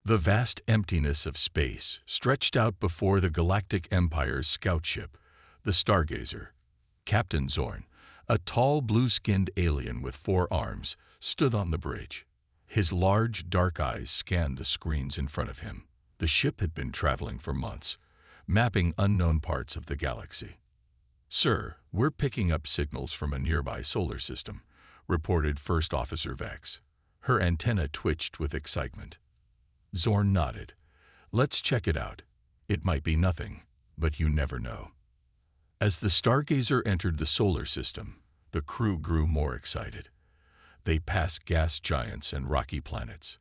The vast emptiness of space stretched out before the Galactic Empire's scout ship, the Stargazer. Captain Zorn, a tall blue-skinned alien with 4 arms, stood on the bridge. His large, dark eyes scanned the screens in front of him. The ship had been traveling for months, mapping unknown parts of the galaxy. "Sir, we're picking up signals from a nearby solar system," reported First Officer Vex. Her antenna twitched with excitement. Zorn nodded. "Let's check it out. It might be nothing, but you never know." As the Stargazer entered the solar system, the crew grew more excited. They passed gas giants and rocky planets.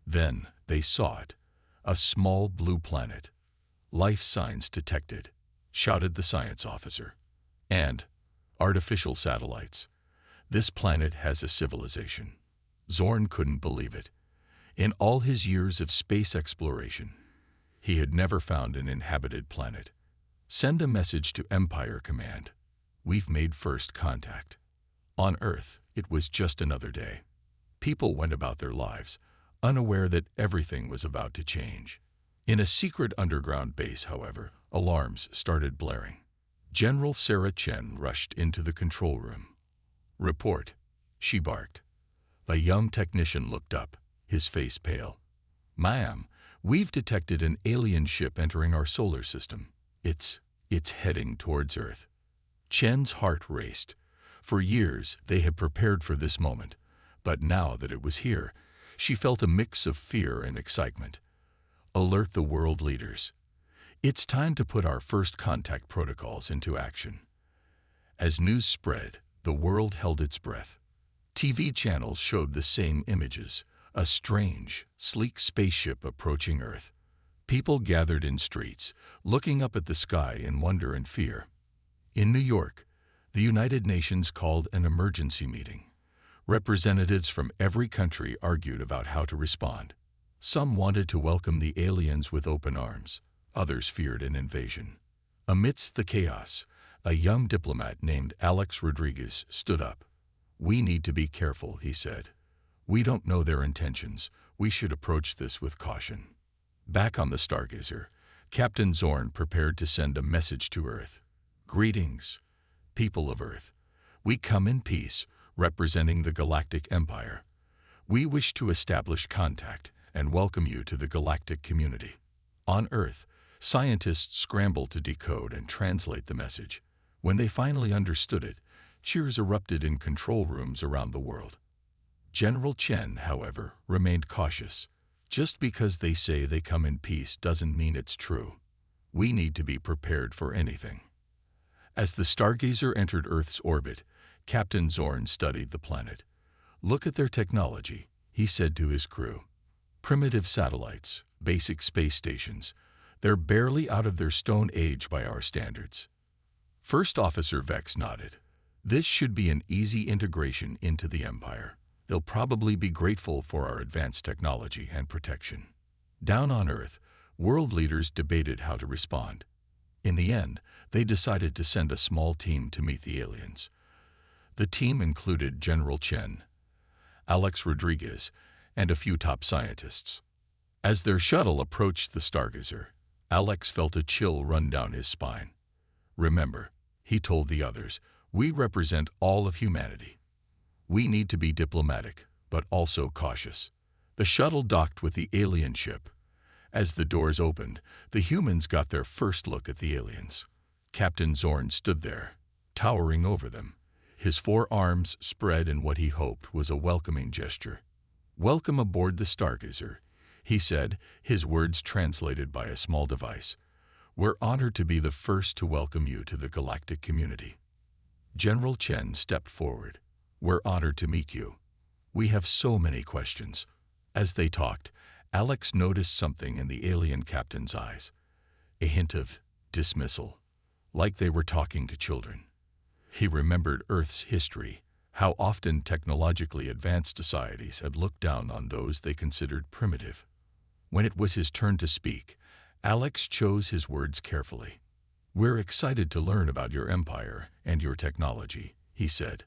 Then they saw it, a small blue planet. "Life signs detected," shouted the science officer. "And artificial satellites. This planet has a civilization." Zorn couldn't believe it. In all his years of space exploration, he had never found an inhabited planet. "Send a message to Empire Command. We've made first contact." On Earth, it was just another day. People went about their lives, unaware that everything was about to change. In a secret underground base, however, alarms started blaring. General Sarah Chen rushed into the control room. "Report," she barked. A young technician looked up, his face pale. "Ma'am, we've detected an alien ship entering our solar system. It's heading towards Earth." Chen's heart raced. For years, they had prepared for this moment, but now that it was here, she felt a mix of fear and excitement. "Alert the world leaders. It's time to put our first contact protocols into action." As news spread, the world held its breath. TV channels showed the same images, a strange, sleek spaceship approaching Earth. People gathered in streets, looking up at the sky in wonder and fear. In New York, the United Nations called an emergency meeting. Representatives from every country argued about how to respond. Some wanted to welcome the aliens with open arms. Others feared an invasion. Amidst the chaos, a young diplomat named Alex Rodriguez stood up. "We need to be careful," he said. "We don't know their intentions. We should approach this with caution." Back on the Stargazer, Captain Zorn prepared to send a message to Earth. "Greetings, people of Earth. We come in peace, representing the Galactic Empire. We wish to establish contact and welcome you to the galactic community." On Earth, scientists scrambled to decode and translate the message. When they finally understood it, cheers erupted in control rooms around the world. General Chen, however, remained cautious. "Just because they say they come in peace doesn't mean it's true. We need to be prepared for anything." As the Stargazer entered Earth's orbit, Captain Zorn studied the planet. "Look at their technology," he said to his crew. "Primitive satellites, basic space stations. They're barely out of their Stone Age by our standards." First Officer Vex nodded. "This should be an easy integration into the Empire. They'll probably be grateful for our advanced technology and protection." Down on Earth, world leaders debated how to respond. In the end, they decided to send a small team to meet the aliens. The team included General Chen, Alex Rodriguez, and a few top scientists. As their shuttle approached the Stargazer, Alex felt a chill run down his spine. "Remember," he told the others, "we represent all of humanity. We need to be diplomatic, but also cautious." The shuttle docked with the alien ship. As the doors opened, the humans got their first look at the aliens. Captain Zorn stood there, towering over them. His 4 arms spread in what he hoped was a welcoming gesture. "Welcome aboard the Stargazer," he said, his words translated by a small device. "We're honored to be the first to welcome you to the galactic community." General Chen stepped forward. "We're honored to meet you. We have so many questions." As they talked, Alex noticed something in the alien captain's eyes. A hint of dismissal, like they were talking to children. He remembered Earth's history, how often technologically advanced societies had looked down on those they considered primitive. When it was his turn to speak, Alex chose his words carefully. "We're excited to learn about your empire and your technology," he said.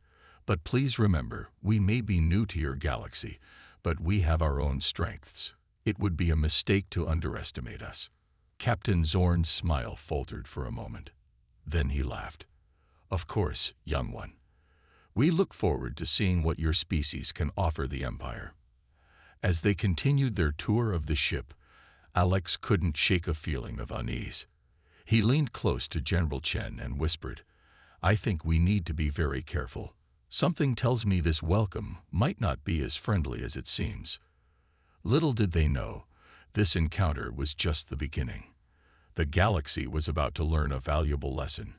"But please remember, we may be new to your galaxy, but we have our own strengths. It would be a mistake to underestimate us. Captain Zorn's smile faltered for a moment. Then he laughed. Of course, young one. We look forward to seeing what your species can offer the Empire. As they continued their tour of the ship, Alex couldn't shake a feeling of unease. He leaned close to General Chen and whispered, I think we need to be very careful. Something tells me this welcome might not be as friendly as it seems. Little did they know, this encounter was just the beginning. The galaxy was about to learn a valuable lesson.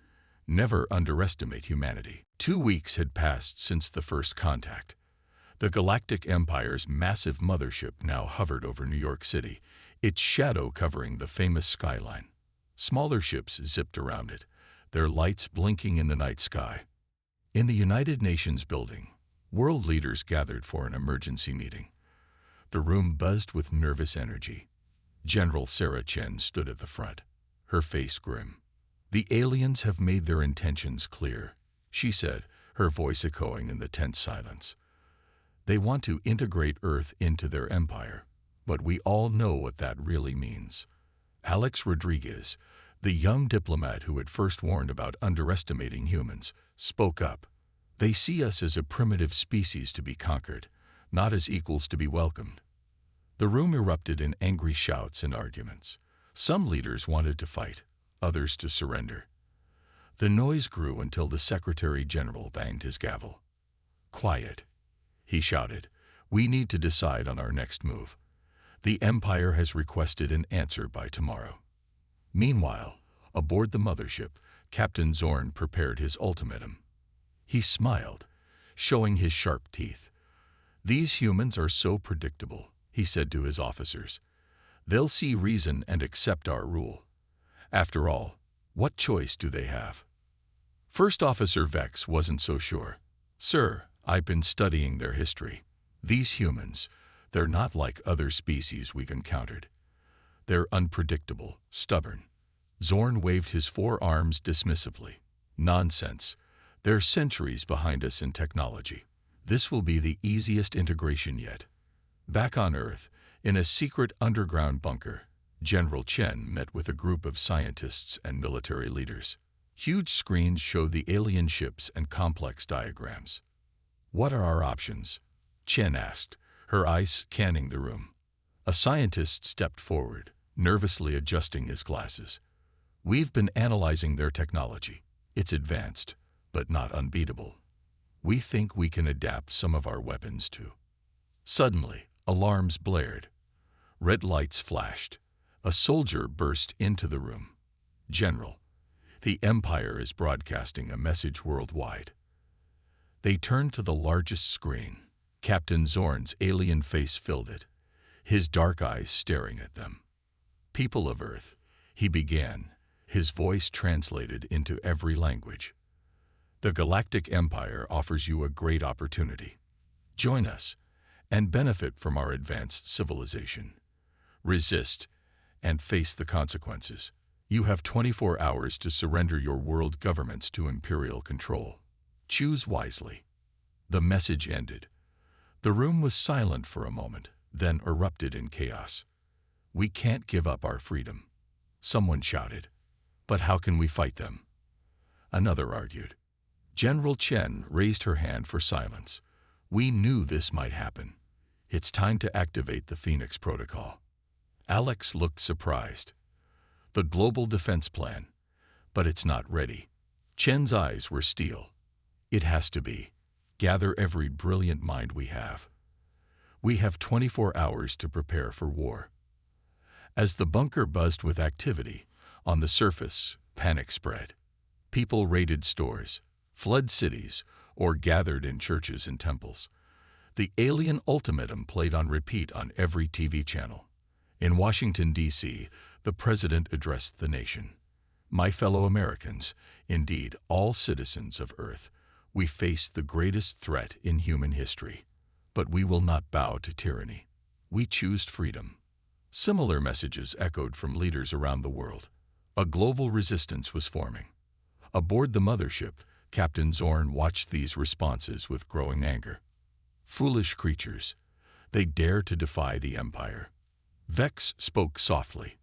Never underestimate humanity. 2 weeks had passed since the first contact. The Galactic Empire's massive mothership now hovered over New York City, its shadow covering the famous skyline. Smaller ships zipped around it, their lights blinking in the night sky. In the United Nations building, world leaders gathered for an emergency meeting. The room buzzed with nervous energy. General Sarah Chen stood at the front, her face grim. The aliens have made their intentions clear, she said, her voice echoing in the tense silence. They want to integrate Earth into their empire, but we all know what that really means. Alex Rodriguez, the young diplomat who had first warned about underestimating humans, spoke up. They see us as a primitive species to be conquered, not as equals to be welcomed. The room erupted in angry shouts and arguments. Some leaders wanted to fight, others to surrender. The noise grew until the Secretary General banged his gavel. Quiet, he shouted. We need to decide on our next move. The Empire has requested an answer by tomorrow. Meanwhile, aboard the mothership, Captain Zorn prepared his ultimatum. He smiled, showing his sharp teeth. These humans are so predictable, he said to his officers. They'll see reason and accept our rule. After all, what choice do they have? First Officer Vex wasn't so sure. Sir, I've been studying their history. These humans, they're not like other species we've encountered. They're unpredictable, stubborn. Zorn waved his 4 arms dismissively. Nonsense. They're centuries behind us in technology. This will be the easiest integration yet. Back on Earth, in a secret underground bunker, General Chen met with a group of scientists and military leaders. Huge screens showed the alien ships and complex diagrams. What are our options? Chen asked, her eyes scanning the room. A scientist stepped forward, nervously adjusting his glasses. We've been analyzing their technology. It's advanced, but not unbeatable. We think we can adapt some of our weapons too. Suddenly, alarms blared. Red lights flashed. A soldier burst into the room. General, the Empire is broadcasting a message worldwide. They turned to the largest screen. Captain Zorn's alien face filled it, his dark eyes staring at them. People of Earth, he began, his voice translated into every language. The Galactic Empire offers you a great opportunity. Join us and benefit from our advanced civilization. Resist and face the consequences. You have 24 hours to surrender your world governments to Imperial control. Choose wisely. The message ended. The room was silent for a moment, then erupted in chaos. We can't give up our freedom, someone shouted. But how can we fight them? Another argued. General Chen raised her hand for silence. We knew this might happen. It's time to activate the Phoenix Protocol. Alex looked surprised. The global defense plan, but it's not ready. Chen's eyes were steel. It has to be. Gather every brilliant mind we have. We have 24 hours to prepare for war. As the bunker buzzed with activity, on the surface, panic spread. People raided stores, fled cities, or gathered in churches and temples. The alien ultimatum played on repeat on every TV channel. In Washington, D.C., the president addressed the nation. My fellow Americans, indeed all citizens of Earth, we face the greatest threat in human history. But we will not bow to tyranny. We choose freedom. Similar messages echoed from leaders around the world. A global resistance was forming. Aboard the mothership, Captain Zorn watched these responses with growing anger. Foolish creatures. They dare to defy the Empire. Vex spoke softly.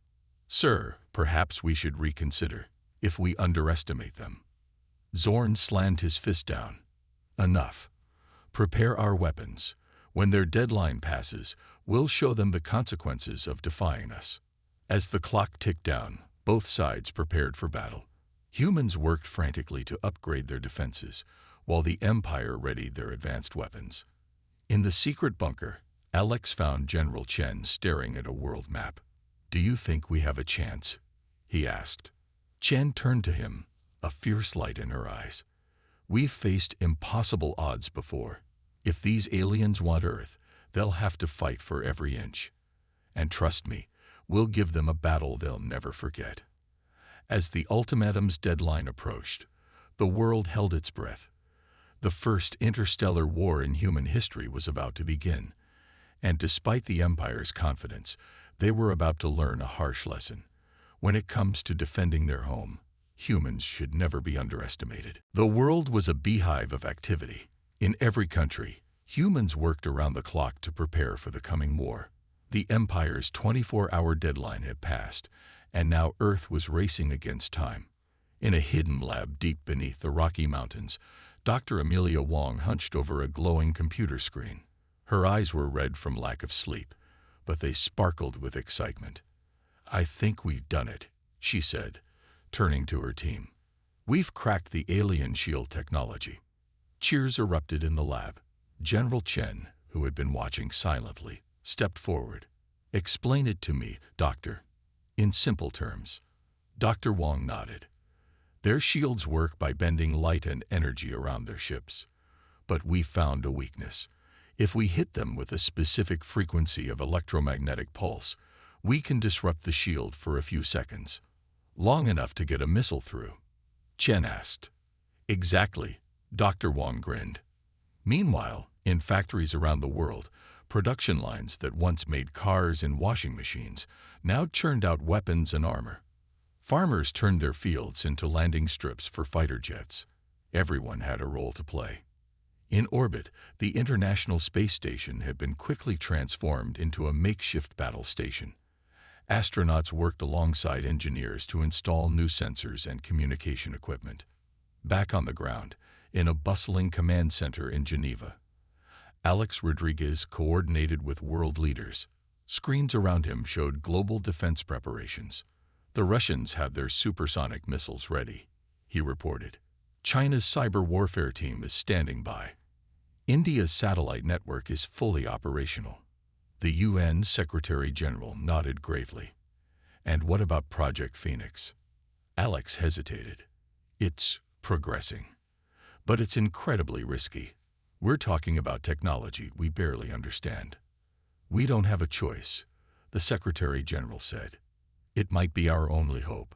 Sir, perhaps we should reconsider if we underestimate them. Zorn slammed his fist down. Enough. Prepare our weapons. When their deadline passes, we'll show them the consequences of defying us. As the clock ticked down, both sides prepared for battle. Humans worked frantically to upgrade their defenses, while the Empire readied their advanced weapons. In the secret bunker, Alex found General Chen staring at a world map. "Do you think we have a chance?" he asked. Chen turned to him, a fierce light in her eyes. "We've faced impossible odds before. If these aliens want Earth, they'll have to fight for every inch. And trust me, we'll give them a battle they'll never forget." As the ultimatum's deadline approached, the world held its breath. The first interstellar war in human history was about to begin, and despite the Empire's confidence, they were about to learn a harsh lesson. When it comes to defending their home, humans should never be underestimated. The world was a beehive of activity. In every country, humans worked around the clock to prepare for the coming war. The Empire's 24-hour deadline had passed, and now Earth was racing against time. In a hidden lab deep beneath the Rocky Mountains, Dr. Amelia Wong hunched over a glowing computer screen. Her eyes were red from lack of sleep, but they sparkled with excitement. "I think we've done it," she said, turning to her team. "We've cracked the alien shield technology." Cheers erupted in the lab. General Chen, who had been watching silently, stepped forward. "Explain it to me, Doctor." "In simple terms." Dr. Wong nodded. "Their shields work by bending light and energy around their ships. But we found a weakness. If we hit them with a specific frequency of electromagnetic pulse, we can disrupt the shield for a few seconds. Long enough to get a missile through." Chen asked. "Exactly," Dr. Wong grinned. Meanwhile, in factories around the world, production lines that once made cars and washing machines now churned out weapons and armor. Farmers turned their fields into landing strips for fighter jets. Everyone had a role to play. In orbit, the International Space Station had been quickly transformed into a makeshift battle station. Astronauts worked alongside engineers to install new sensors and communication equipment. Back on the ground, in a bustling command center in Geneva, Alex Rodriguez coordinated with world leaders. Screens around him showed global defense preparations. "The Russians have their supersonic missiles ready," he reported. "China's cyber warfare team is standing by. India's satellite network is fully operational." The UN Secretary-General nodded gravely. "And what about Project Phoenix?" Alex hesitated. "It's progressing. But it's incredibly risky. We're talking about technology we barely understand." "We don't have a choice," the Secretary-General said. "It might be our only hope."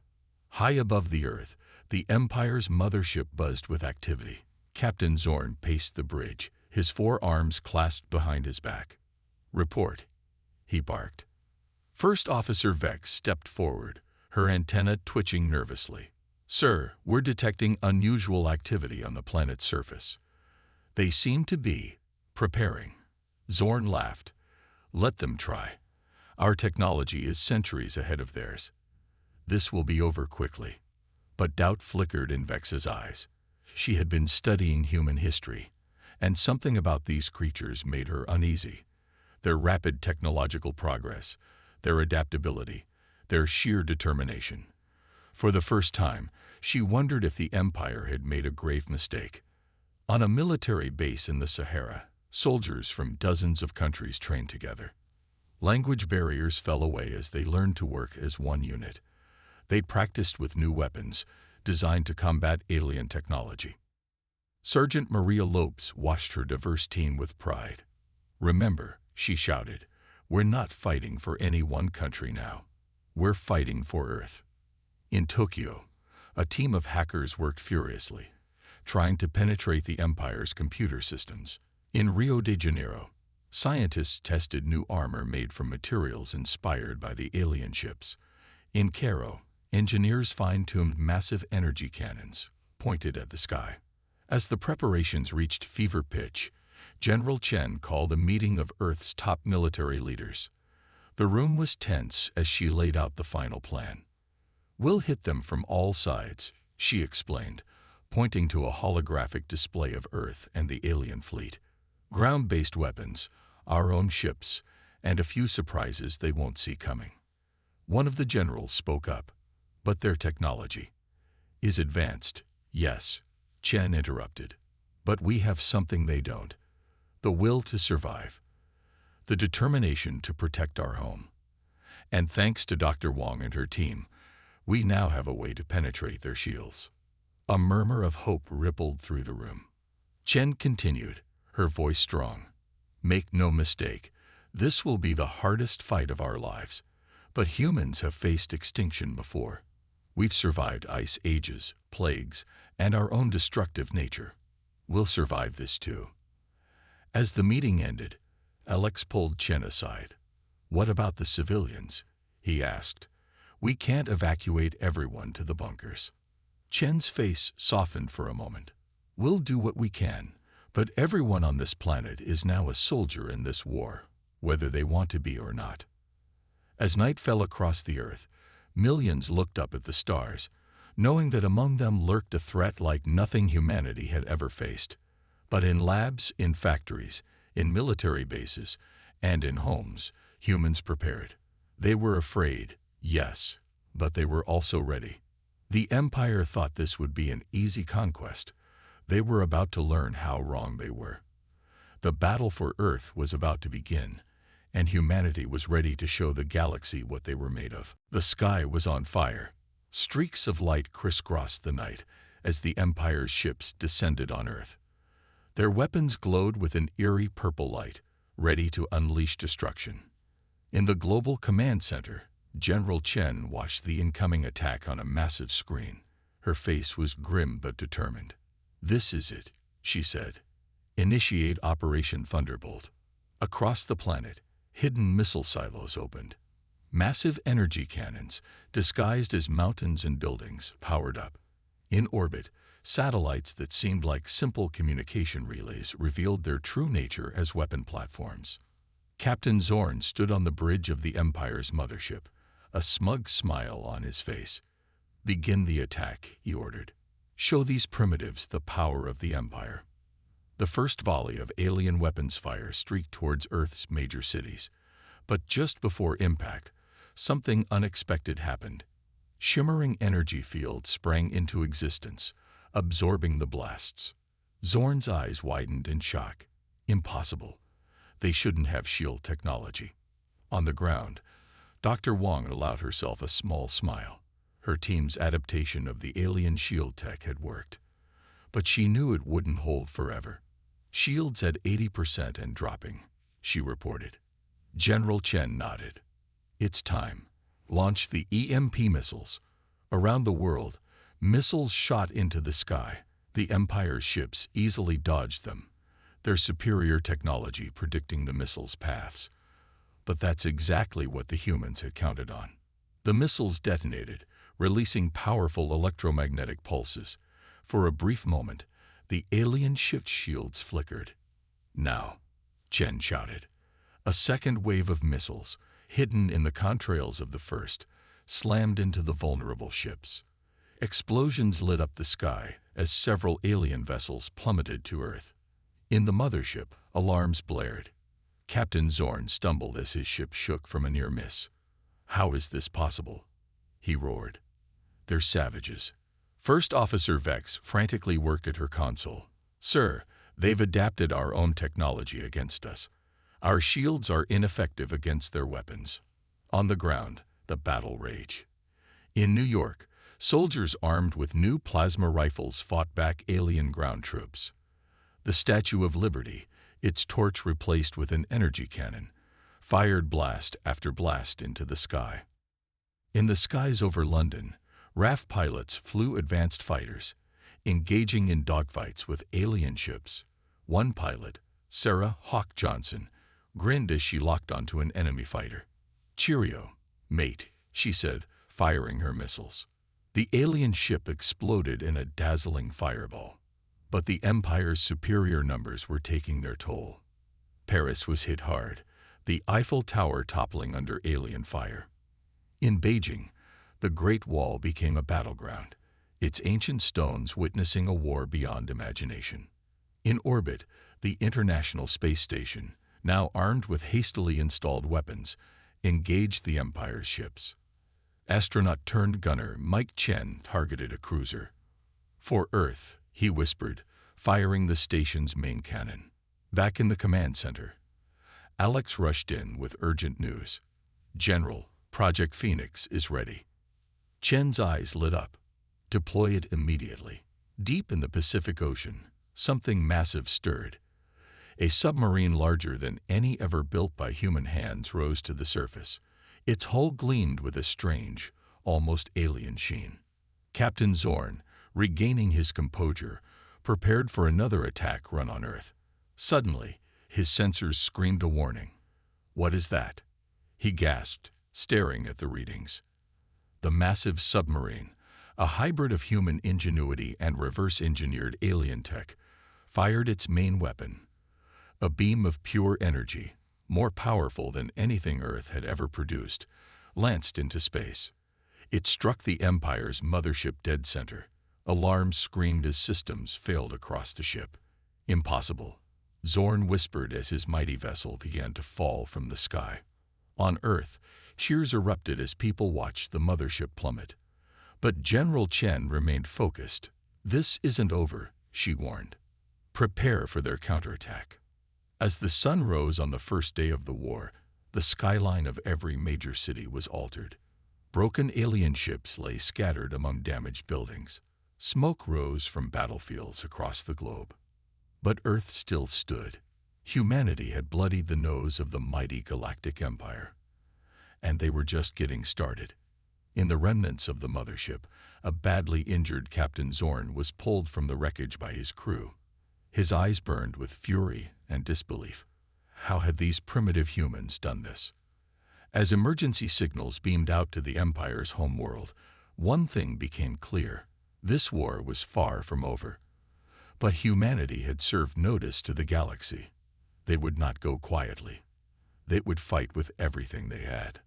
High above the Earth, the Empire's mothership buzzed with activity. Captain Zorn paced the bridge, his forearms clasped behind his back. "Report," he barked. First Officer Vex stepped forward, her antenna twitching nervously. "Sir, we're detecting unusual activity on the planet's surface. They seem to be preparing." Zorn laughed. "Let them try. Our technology is centuries ahead of theirs. This will be over quickly." But doubt flickered in Vex's eyes. She had been studying human history, and something about these creatures made her uneasy. Their rapid technological progress, their adaptability, their sheer determination. For the first time, she wondered if the Empire had made a grave mistake. On a military base in the Sahara, soldiers from dozens of countries trained together. Language barriers fell away as they learned to work as one unit. They practiced with new weapons, designed to combat alien technology. Sergeant Maria Lopes watched her diverse team with pride. "Remember," she shouted, "we're not fighting for any one country now. We're fighting for Earth." In Tokyo, a team of hackers worked furiously, trying to penetrate the Empire's computer systems. In Rio de Janeiro, scientists tested new armor made from materials inspired by the alien ships. In Cairo, engineers fine-tuned massive energy cannons pointed at the sky. As the preparations reached fever pitch, General Chen called a meeting of Earth's top military leaders. The room was tense as she laid out the final plan. "We'll hit them from all sides," she explained, pointing to a holographic display of Earth and the alien fleet. "Ground-based weapons, our own ships, and a few surprises they won't see coming." One of the generals spoke up. "But their technology is advanced." "Yes," Chen interrupted. "But we have something they don't. The will to survive. The determination to protect our home. And thanks to Dr. Wong and her team, we now have a way to penetrate their shields." A murmur of hope rippled through the room. Chen continued, her voice strong. "Make no mistake, this will be the hardest fight of our lives. But humans have faced extinction before. We've survived ice ages, plagues, and our own destructive nature. We'll survive this too." As the meeting ended, Alex pulled Chen aside. "What about the civilians?" he asked. "We can't evacuate everyone to the bunkers." Chen's face softened for a moment. "We'll do what we can, but everyone on this planet is now a soldier in this war, whether they want to be or not." As night fell across the Earth, millions looked up at the stars, knowing that among them lurked a threat like nothing humanity had ever faced. But in labs, in factories, in military bases, and in homes, humans prepared. They were afraid, yes, but they were also ready. The Empire thought this would be an easy conquest. They were about to learn how wrong they were. The battle for Earth was about to begin, and humanity was ready to show the galaxy what they were made of. The sky was on fire. Streaks of light crisscrossed the night as the Empire's ships descended on Earth. Their weapons glowed with an eerie purple light, ready to unleash destruction. In the Global Command Center, General Chen watched the incoming attack on a massive screen. Her face was grim but determined. "This is it," she said. "Initiate Operation Thunderbolt." Across the planet, hidden missile silos opened. Massive energy cannons, disguised as mountains and buildings, powered up. In orbit, satellites that seemed like simple communication relays revealed their true nature as weapon platforms. Captain Zorn stood on the bridge of the Empire's mothership, a smug smile on his face. "Begin the attack," he ordered. "Show these primitives the power of the Empire." The first volley of alien weapons fire streaked towards Earth's major cities. But just before impact, something unexpected happened. Shimmering energy fields sprang into existence, absorbing the blasts. Zorn's eyes widened in shock. Impossible. They shouldn't have shield technology. On the ground, Dr. Wong allowed herself a small smile. Her team's adaptation of the alien shield tech had worked. But she knew it wouldn't hold forever. "Shields at 80% and dropping," she reported. General Chen nodded. "It's time. Launch the EMP missiles." Around the world, missiles shot into the sky. The Empire's ships easily dodged them, their superior technology predicting the missiles' paths. But that's exactly what the humans had counted on. The missiles detonated, releasing powerful electromagnetic pulses. For a brief moment, the alien ship's shields flickered. "Now," Chen shouted. A second wave of missiles, hidden in the contrails of the first, slammed into the vulnerable ships. Explosions lit up the sky as several alien vessels plummeted to Earth. In the mothership, alarms blared. Captain Zorn stumbled as his ship shook from a near miss. "How is this possible?" he roared. "They're savages." First Officer Vex frantically worked at her console. "Sir, they've adapted our own technology against us. Our shields are ineffective against their weapons." On the ground, the battle raged. In New York, soldiers armed with new plasma rifles fought back alien ground troops. The Statue of Liberty, its torch replaced with an energy cannon, fired blast after blast into the sky. In the skies over London, RAF pilots flew advanced fighters, engaging in dogfights with alien ships. One pilot, Sarah Hawk Johnson, grinned as she locked onto an enemy fighter. "Cheerio, mate," she said, firing her missiles. The alien ship exploded in a dazzling fireball. But the Empire's superior numbers were taking their toll. Paris was hit hard. the Eiffel Tower toppling under alien fire. In Beijing, the Great Wall became a battleground, its ancient stones witnessing a war beyond imagination. In orbit, the International Space Station, now armed with hastily installed weapons, engaged the Empire's ships. Astronaut-turned-gunner Mike Chen targeted a cruiser. "For Earth," he whispered, firing the station's main cannon. Back in the command center, Alex rushed in with urgent news. "General, Project Phoenix is ready." Chen's eyes lit up. "Deploy it immediately." Deep in the Pacific Ocean, something massive stirred. A submarine larger than any ever built by human hands rose to the surface. Its hull gleamed with a strange, almost alien sheen. Captain Zorn, regaining his composure, prepared for another attack run on Earth. Suddenly, his sensors screamed a warning. "What is that?" he gasped, staring at the readings. The massive submarine, a hybrid of human ingenuity and reverse-engineered alien tech, fired its main weapon. A beam of pure energy, more powerful than anything Earth had ever produced, lanced into space. It struck the Empire's mothership dead center. Alarms screamed as systems failed across the ship. "Impossible," Zorn whispered as his mighty vessel began to fall from the sky. On Earth, cheers erupted as people watched the mothership plummet. But General Chen remained focused. "This isn't over," she warned. "Prepare for their counterattack." As the sun rose on the first day of the war, the skyline of every major city was altered. Broken alien ships lay scattered among damaged buildings. Smoke rose from battlefields across the globe. But Earth still stood. Humanity had bloodied the nose of the mighty Galactic Empire. And they were just getting started. In the remnants of the mothership, a badly injured Captain Zorn was pulled from the wreckage by his crew. His eyes burned with fury and disbelief. How had these primitive humans done this? As emergency signals beamed out to the Empire's homeworld, one thing became clear. This war was far from over. But humanity had served notice to the galaxy. They would not go quietly. They would fight with everything they had.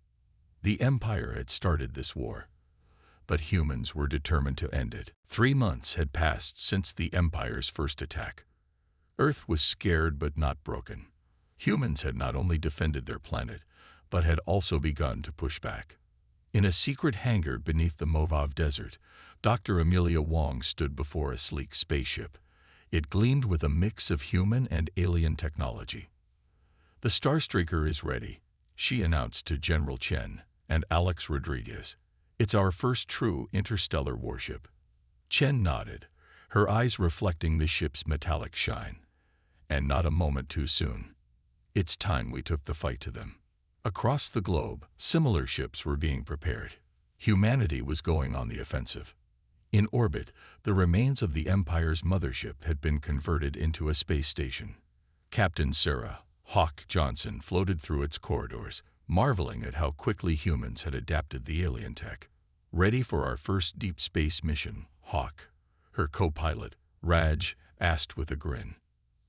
The Empire had started this war, but humans were determined to end it. 3 months had passed since the Empire's first attack. Earth was scared but not broken. Humans had not only defended their planet, but had also begun to push back. In a secret hangar beneath the Mojave Desert, Dr. Amelia Wong stood before a sleek spaceship. It gleamed with a mix of human and alien technology. "The Starstreaker is ready," she announced to General Chen and Alex Rodriguez. "It's our first true interstellar warship." Chen nodded, her eyes reflecting the ship's metallic shine. And not a moment too soon. It's time we took the fight to them. Across the globe, similar ships were being prepared. Humanity was going on the offensive. In orbit, the remains of the Empire's mothership had been converted into a space station. Captain Sarah "Hawk" Johnson floated through its corridors, marveling at how quickly humans had adapted the alien tech. "Ready for our first deep space mission, Hawk?" her co-pilot, Raj, asked with a grin.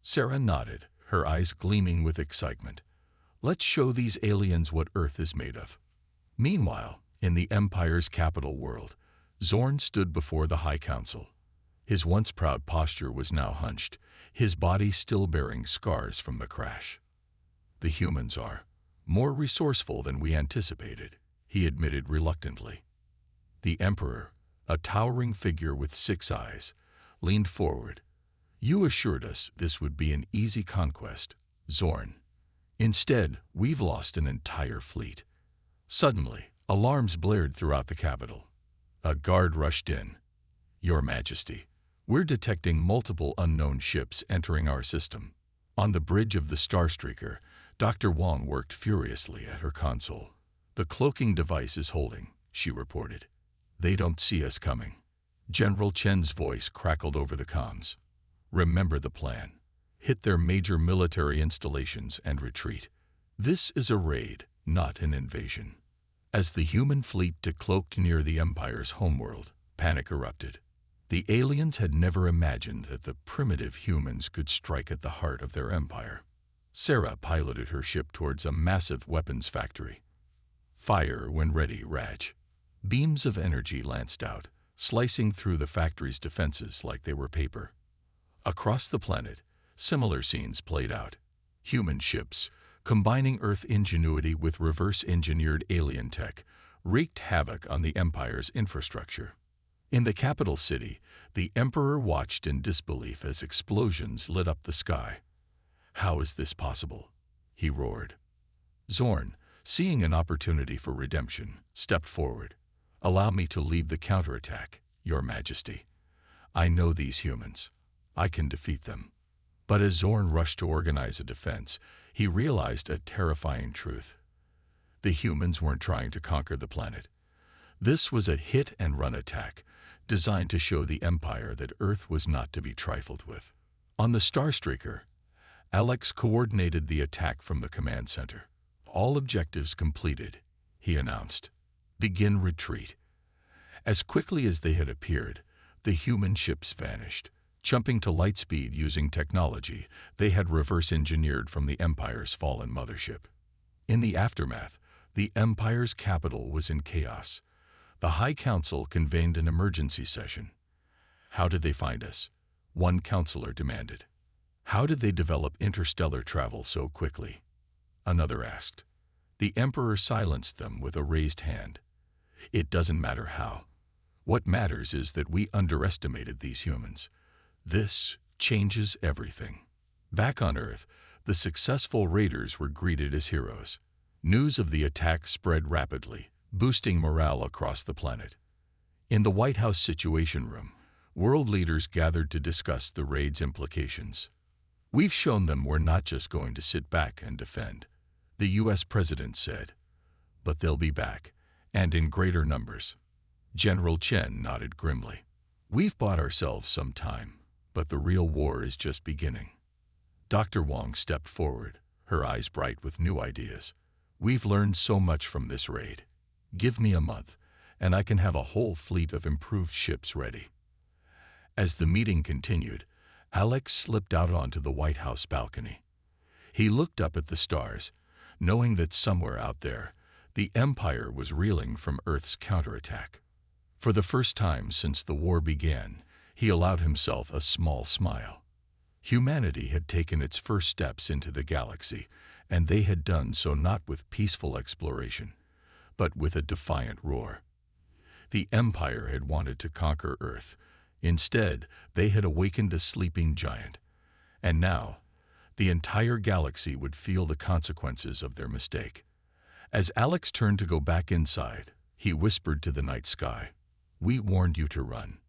Sarah nodded, her eyes gleaming with excitement. "Let's show these aliens what Earth is made of." Meanwhile, in the Empire's capital world, Zorn stood before the High Council. His once proud posture was now hunched, his body still bearing scars from the crash. "The humans are more resourceful than we anticipated," he admitted reluctantly. The Emperor, a towering figure with 6 eyes, leaned forward. "You assured us this would be an easy conquest, Zorn. Instead, we've lost an entire fleet." Suddenly, alarms blared throughout the capital. A guard rushed in. "Your Majesty, we're detecting multiple unknown ships entering our system." On the bridge of the Starstreaker, Dr. Wong worked furiously at her console. "The cloaking device is holding," she reported. "They don't see us coming." General Chen's voice crackled over the comms. "Remember the plan. Hit their major military installations and retreat. This is a raid, not an invasion." As the human fleet decloaked near the Empire's homeworld, panic erupted. The aliens had never imagined that the primitive humans could strike at the heart of their empire. Sarah piloted her ship towards a massive weapons factory. "Fire when ready, Raj." Beams of energy lanced out, slicing through the factory's defenses like they were paper. Across the planet, similar scenes played out. Human ships, combining Earth ingenuity with reverse-engineered alien tech, wreaked havoc on the Empire's infrastructure. In the capital city, the Emperor watched in disbelief as explosions lit up the sky. "How is this possible?" he roared. Zorn, seeing an opportunity for redemption, stepped forward. "Allow me to lead the counterattack, Your Majesty. I know these humans. I can defeat them." But as Zorn rushed to organize a defense, he realized a terrifying truth. The humans weren't trying to conquer the planet. This was a hit-and-run attack, designed to show the Empire that Earth was not to be trifled with. On the Starstreaker, Alex coordinated the attack from the command center. "All objectives completed," he announced. "Begin retreat." As quickly as they had appeared, the human ships vanished. Jumping to light speed using technology they had reverse-engineered from the Empire's fallen mothership. In the aftermath, the Empire's capital was in chaos. The High Council convened an emergency session. "How did they find us?" one counselor demanded. "How did they develop interstellar travel so quickly?" another asked. The Emperor silenced them with a raised hand. "It doesn't matter how. What matters is that we underestimated these humans. This changes everything." Back on Earth, the successful raiders were greeted as heroes. News of the attack spread rapidly, boosting morale across the planet. In the White House Situation Room, world leaders gathered to discuss the raid's implications. "We've shown them we're not just going to sit back and defend," the U.S. President said. "But they'll be back, and in greater numbers." General Chen nodded grimly. "We've bought ourselves some time, but the real war is just beginning." Dr. Wong stepped forward, her eyes bright with new ideas. "We've learned so much from this raid. Give me a month, and I can have a whole fleet of improved ships ready." As the meeting continued, Alex slipped out onto the White House balcony. He looked up at the stars, knowing that somewhere out there, the Empire was reeling from Earth's counterattack. For the first time since the war began, he allowed himself a small smile. Humanity had taken its first steps into the galaxy, and they had done so not with peaceful exploration, but with a defiant roar. The Empire had wanted to conquer Earth. Instead, they had awakened a sleeping giant. And now, the entire galaxy would feel the consequences of their mistake. As Alex turned to go back inside, he whispered to the night sky, "We warned you to run.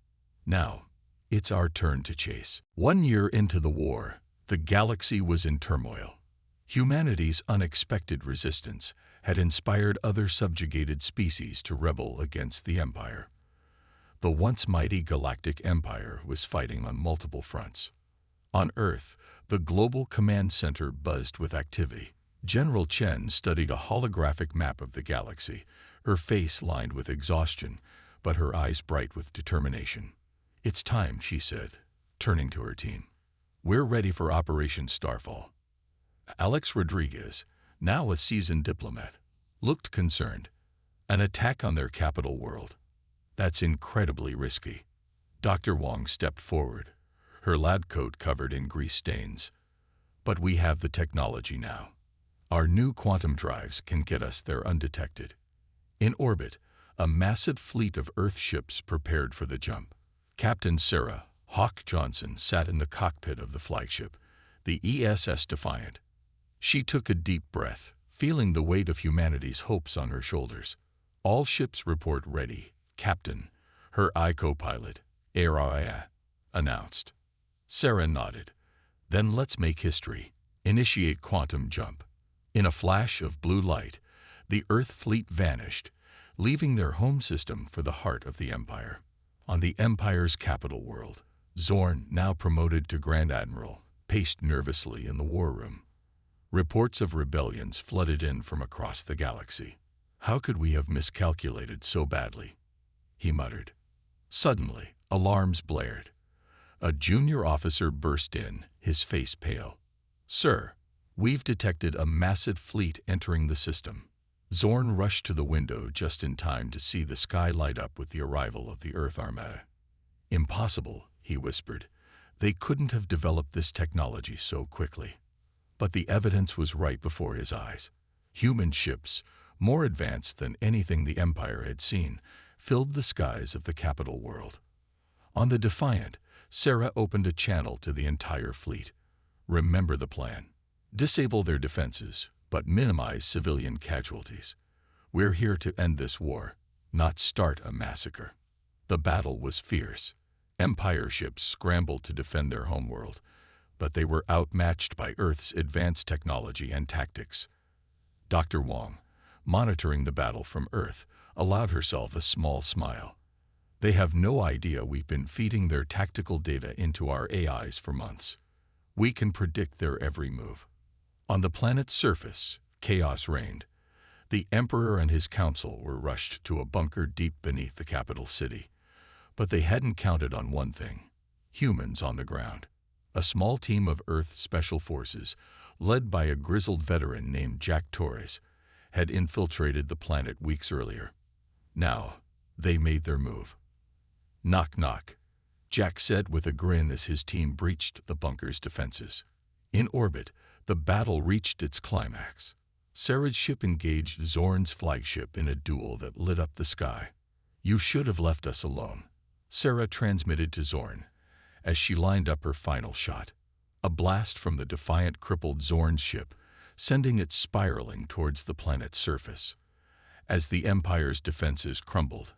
Now, it's our turn to chase." 1 year into the war, the galaxy was in turmoil. Humanity's unexpected resistance had inspired other subjugated species to rebel against the Empire. The once mighty Galactic Empire was fighting on multiple fronts. On Earth, the global command center buzzed with activity. General Chen studied a holographic map of the galaxy, her face lined with exhaustion, but her eyes bright with determination. "It's time," she said, turning to her team. "We're ready for Operation Starfall." Alex Rodriguez, now a seasoned diplomat, looked concerned. "An attack on their capital world? That's incredibly risky." Dr. Wong stepped forward, her lab coat covered in grease stains. "But we have the technology now. Our new quantum drives can get us there undetected." In orbit, a massive fleet of Earth ships prepared for the jump. Captain Sarah Hawk Johnson sat in the cockpit of the flagship, the ESS Defiant. She took a deep breath, feeling the weight of humanity's hopes on her shoulders. "All ships report ready, Captain," her co-pilot, Araya, announced. Sarah nodded. "Then let's make history. Initiate quantum jump." In a flash of blue light, the Earth fleet vanished, leaving their home system for the heart of the Empire. On the Empire's capital world, Zorn, now promoted to Grand Admiral, paced nervously in the war room. Reports of rebellions flooded in from across the galaxy. "How could we have miscalculated so badly?" he muttered. Suddenly, alarms blared. A junior officer burst in, his face pale. "Sir, We've detected a massive fleet entering the system. Zorn rushed to the window just in time to see the sky light up with the arrival of the Earth Armada. Impossible, he whispered. They couldn't have developed this technology so quickly. But the evidence was right before his eyes. Human ships, more advanced than anything the Empire had seen, filled the skies of the capital world. On the Defiant, Sarah opened a channel to the entire fleet. Remember the plan. Disable their defenses, but minimize civilian casualties. We're here to end this war, not start a massacre. The battle was fierce. Empire ships scrambled to defend their homeworld, but they were outmatched by Earth's advanced technology and tactics. Dr. Wong, monitoring the battle from Earth, allowed herself a small smile. They have no idea we've been feeding their tactical data into our AIs for months. We can predict their every move. On the planet's surface, chaos reigned. The Emperor and his council were rushed to a bunker deep beneath the capital city. But they hadn't counted on one thing: humans on the ground. A small team of Earth Special Forces, led by a grizzled veteran named Jack Torres, had infiltrated the planet weeks earlier. Now, they made their move. "Knock, knock," Jack said with a grin as his team breached the bunker's defenses. In orbit, the battle reached its climax. Sarah's ship engaged Zorn's flagship in a duel that lit up the sky. "You should have left us alone," Sarah transmitted to Zorn as she lined up her final shot. A blast from the Defiant crippled Zorn's ship, sending it spiraling towards the planet's surface. As the Empire's defenses crumbled,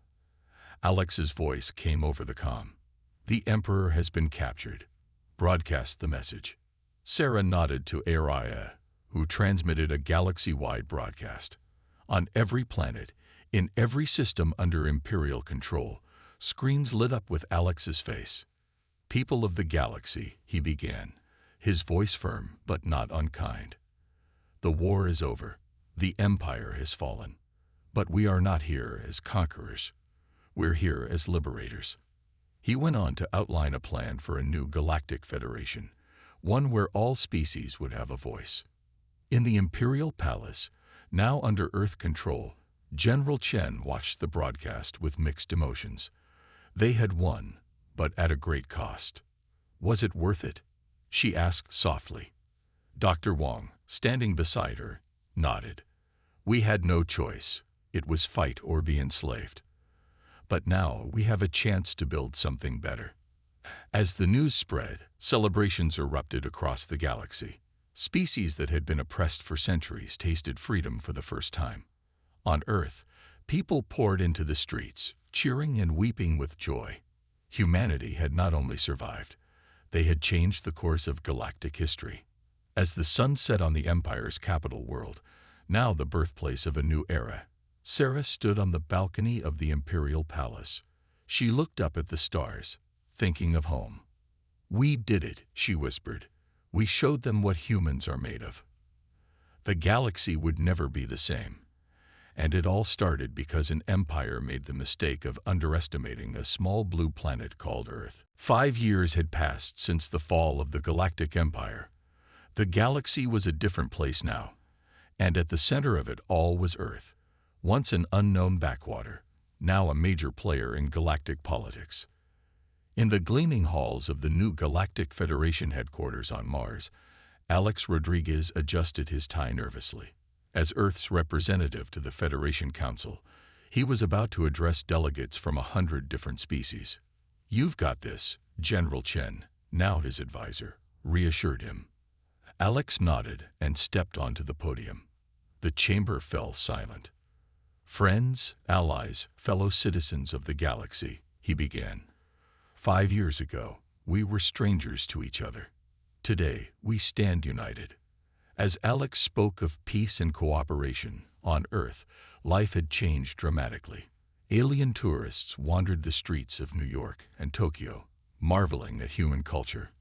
Alex's voice came over the comm. "The Emperor has been captured. Broadcast the message." Sarah nodded to Araya, who transmitted a galaxy-wide broadcast. On every planet, in every system under Imperial control, screens lit up with Alex's face. "People of the galaxy," he began, his voice firm but not unkind. "The war is over. The Empire has fallen. But we are not here as conquerors. We're here as liberators." He went on to outline a plan for a new galactic federation, one where all species would have a voice. In the Imperial Palace, now under Earth control, General Chen watched the broadcast with mixed emotions. They had won, but at a great cost. "Was it worth it?" she asked softly. Dr. Wong, standing beside her, nodded. "We had no choice. It was fight or be enslaved. But now we have a chance to build something better." As the news spread, celebrations erupted across the galaxy. Species that had been oppressed for centuries tasted freedom for the first time. On Earth, people poured into the streets, cheering and weeping with joy. Humanity had not only survived, they had changed the course of galactic history. As the sun set on the Empire's capital world, now the birthplace of a new era, Sarah stood on the balcony of the Imperial Palace. She looked up at the stars, thinking of home. "We did it," she whispered. "We showed them what humans are made of." The galaxy would never be the same. And it all started because an empire made the mistake of underestimating a small blue planet called Earth. 5 years had passed since the fall of the Galactic Empire. The galaxy was a different place now, and at the center of it all was Earth, once an unknown backwater, now a major player in galactic politics. In the gleaming halls of the new Galactic Federation headquarters on Mars, Alex Rodriguez adjusted his tie nervously. As Earth's representative to the Federation Council, he was about to address delegates from 100 different species. "You've got this," General Chen, now his advisor, reassured him. Alex nodded and stepped onto the podium. The chamber fell silent. "Friends, allies, fellow citizens of the galaxy," he began. 5 years ago, we were strangers to each other. Today, we stand united." As Alex spoke of peace and cooperation, on Earth, life had changed dramatically. Alien tourists wandered the streets of New York and Tokyo, marveling at human culture.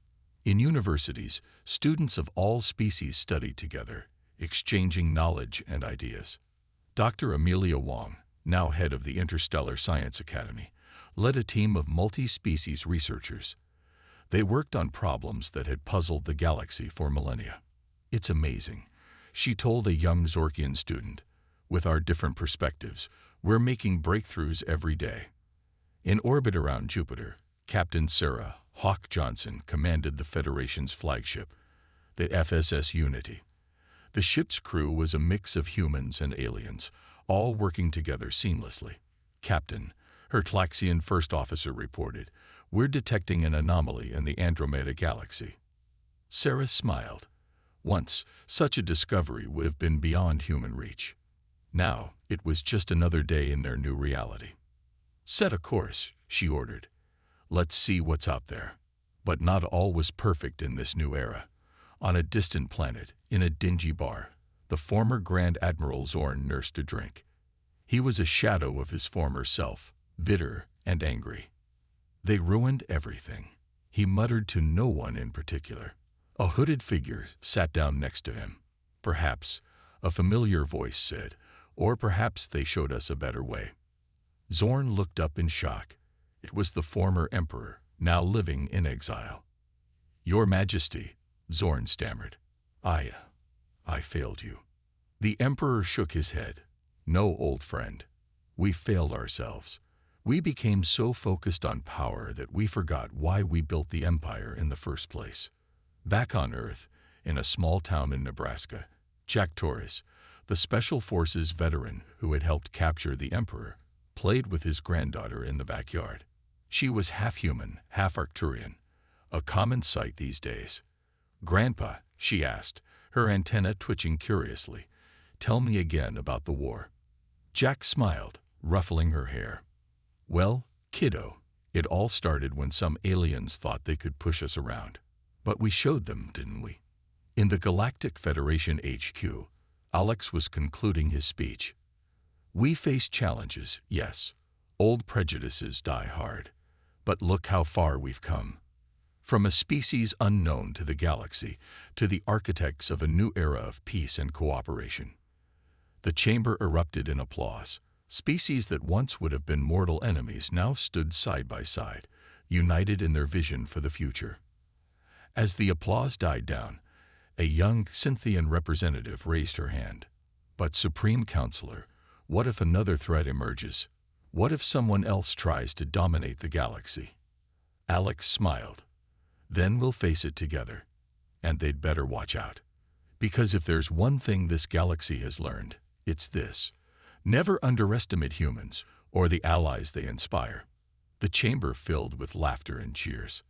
In universities, students of all species studied together, exchanging knowledge and ideas. Dr. Amelia Wong, now head of the Interstellar Science Academy, led a team of multi-species researchers. They worked on problems that had puzzled the galaxy for millennia. It's amazing, she told a young Zorkian student. With our different perspectives, we're making breakthroughs every day. In orbit around Jupiter, Captain Sarah Hawk Johnson commanded the Federation's flagship, the FSS Unity. The ship's crew was a mix of humans and aliens, all working together seamlessly. Captain, her Tlaxian first officer reported, "We're detecting an anomaly in the Andromeda Galaxy." Sarah smiled. Once, such a discovery would have been beyond human reach. Now, it was just another day in their new reality. "Set a course," she ordered. "Let's see what's out there." But not all was perfect in this new era. On a distant planet, in a dingy bar, the former Grand Admiral Zorn nursed a drink. He was a shadow of his former self, bitter and angry. "They ruined everything," he muttered to no one in particular. A hooded figure sat down next to him. "Perhaps," a familiar voice said, "or perhaps they showed us a better way." Zorn looked up in shock. It was the former emperor, now living in exile. "Your Majesty," Zorn stammered. I failed you." The emperor shook his head. "No, old friend. We failed ourselves. We became so focused on power that we forgot why we built the empire in the first place." Back on Earth, in a small town in Nebraska, Jack Torres, the Special Forces veteran who had helped capture the emperor, played with his granddaughter in the backyard. She was half human, half Arcturian, a common sight these days. "Grandpa," she asked, her antenna twitching curiously, "tell me again about the war." Jack smiled, ruffling her hair. "Well, kiddo, it all started when some aliens thought they could push us around. But we showed them, didn't we?" In the Galactic Federation HQ, Alex was concluding his speech. "We face challenges, yes. Old prejudices die hard. But look how far we've come. From a species unknown to the galaxy, to the architects of a new era of peace and cooperation." The chamber erupted in applause. Species that once would have been mortal enemies now stood side by side, united in their vision for the future. As the applause died down, a young Cynthian representative raised her hand. "But Supreme Counselor, what if another threat emerges? What if someone else tries to dominate the galaxy?" Alex smiled. "Then we'll face it together. And they'd better watch out. Because if there's one thing this galaxy has learned, it's this: never underestimate humans or the allies they inspire." The chamber filled with laughter and cheers.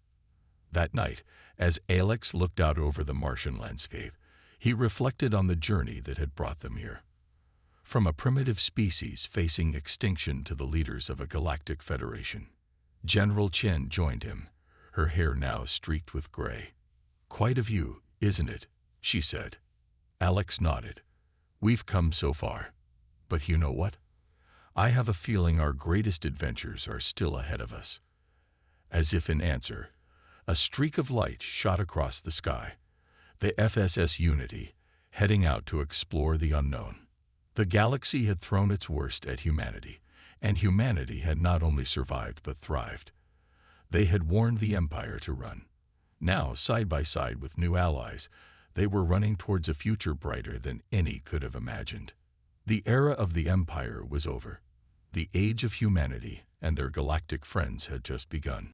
That night, as Alex looked out over the Martian landscape, he reflected on the journey that had brought them here. From a primitive species facing extinction to the leaders of a galactic federation. General Chen joined him, her hair now streaked with gray. "Quite a view, isn't it?" she said. Alex nodded. "We've come so far. But you know what? I have a feeling our greatest adventures are still ahead of us." As if in answer, a streak of light shot across the sky. The FSS Unity, heading out to explore the unknown. The galaxy had thrown its worst at humanity, and humanity had not only survived but thrived. They had warned the Empire to run. Now, side by side with new allies, they were running towards a future brighter than any could have imagined. The era of the Empire was over. The age of humanity and their galactic friends had just begun.